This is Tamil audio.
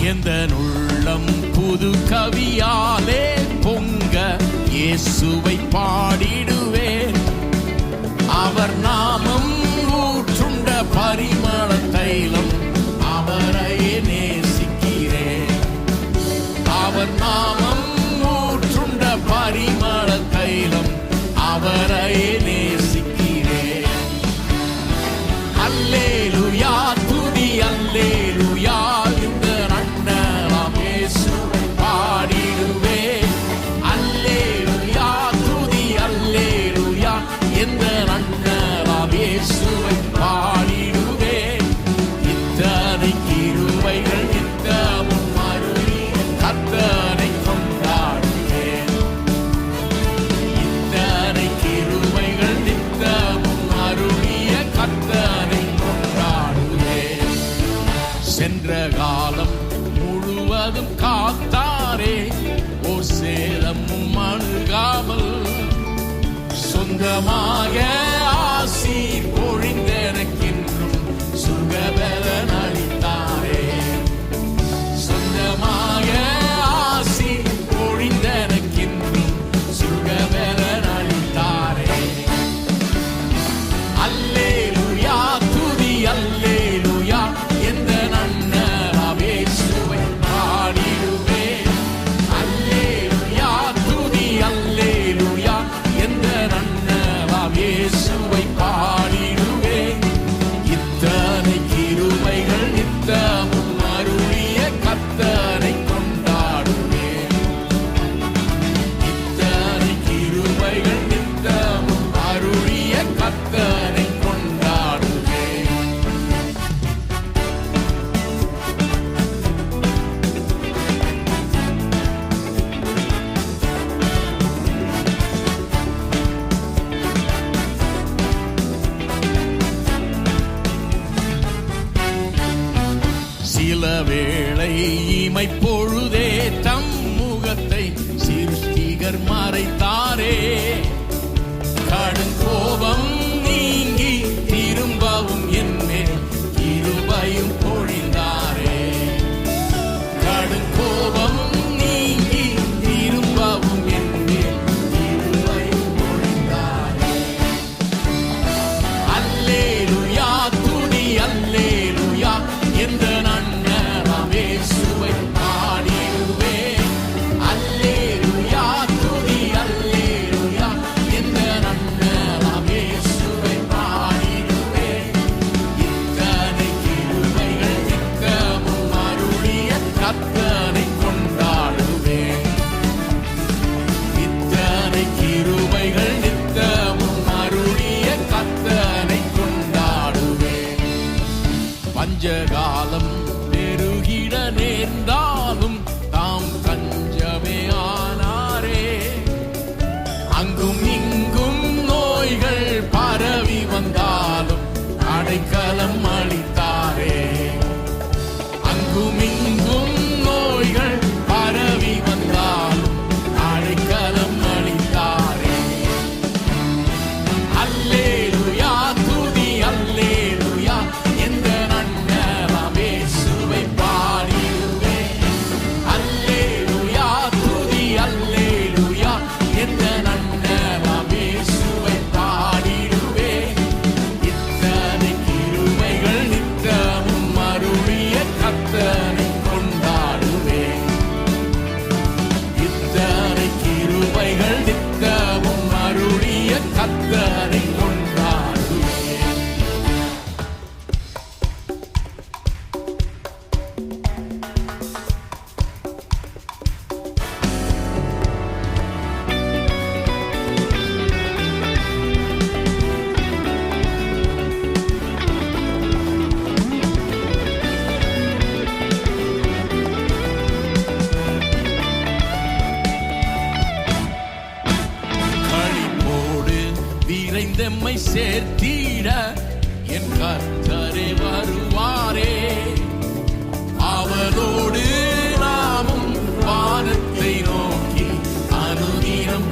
எந்த உள்ளம் புது கவியாலே பொங்க இயேசுவை பாடிடுவேன். அவர் நாமம் ஊற்றுண்ட பரிமள தைலம், அவரையே நேசிக்கிறேன். அவர் நாமம் ஊற்றுண்ட பரிமள தைலம், அவரையே நேசிக்கிறேன். அல்லேலூயா துதி அல்லேலூயா, இந்த நன்னலாம் இயேசுவை பாடிடுவேன். அல்லேலூயா துதி அல்லேலூயா, இந்த நன்னலாம் இயேசுவை பாடிடுவேன். இத்தனை கிருபைகள் நித்தமும் அருளி கர்த்தரை கொண்டாடுவேன். இத்தனை கிருபைகள் நித்தமும் அருளிய கர்த்தரை கொண்டாடுவேன். சென்ற காலம் முழுவதும் காத்தாரே, ஓர் சேதமும் அணுகாமல் சொந்தமாக ஆசீர் பொழிந்தெனக்கென்றும் சுகபலன் அளித்தாரே. சொந்தமாக ஆசீர் பொழிந்தெனக்கென்றும் சுகபலன் அளித்தாரே. அல்லேலூயா துதி அல்லேலூயா, எந்த நன்னலாம் இயேசுவை பாடிடுவேன். அல்லேலூயா துதி அல்லேலூயா, எந்த நன்னலாம் இயேசுவை பாடிடுவேன். இத்தனை கிருபைகள் நித்தமும் அருளிய கர்த்தரை கொண்டாடுவேன். இத்தனை கிருபைகள் நித்தமும் அருளிய கர்த்தரை கொண்டாடுவேன். சில வேளை இமைப்பொழுதே தம் முகத்தை சிருஷ்டிகர் மறைத்தாரே. கடுங்கோபம் நீங்கி திரும்பவும் என்னேல் கிருபையும் பொழிந்தாரே. கடுங்கோபம் நீங்கி திரும்பவும் என்னேல் கிருபையும் பொழிந்தாரே. அல்லேலூயா துதி அல்லேலூயா, எந்த நன்னலாம் இயேசுவை பாடிடுவேன். அல்லேலூயா துதி அல்லேலூயா, எந்த நன்னலாம் இயேசுவை பாடிடுவேன். இத்தனை கிருபைகள் நித்தமும் அருளிய கர்த்தரை கொண்டாடுவேன். இத்தனை கிருபைகள் நித்தமும் அருளிய கர்த்தரை கொண்டாடுவேன். பஞ்சகாலம் பெருகிட நேர்ந்தாலும் தாம் தஞ்சமே ஆனாரே. அங்கும் இங்கும் நோய்கள் பரவி வந்தாலும் அடைக்கலம் அளித்தாரே. அங்கும் இங்கும் நோய்கள் பரவி வந்தாலும் அடைக்கலம் அளித்தாரே. அல்லேலூயா துதி அல்லேலூயா, எந்த நன்னலாம் இயேசுவை பாடிடுவேன். அல்லேலூயா துதி அல்லேலூயா, எந்த நன்னலாம் இயேசுவை பாடிடுவேன். இத்தனை கிருபைகள் நித்தமும் அருளிய கர்த்தரை கொண்டாடுவேன். இத்தனை கிருபைகள் நித்தமும் அருளிய கர்த்தரை கொண்டாடுவேன். களிப்போடு விரைந்தெம்மை சேர்த்திட என் கர்த்தரே வருவாரே. அவரோடு நாமும் வானத்தை நோக்கி அனுதினம்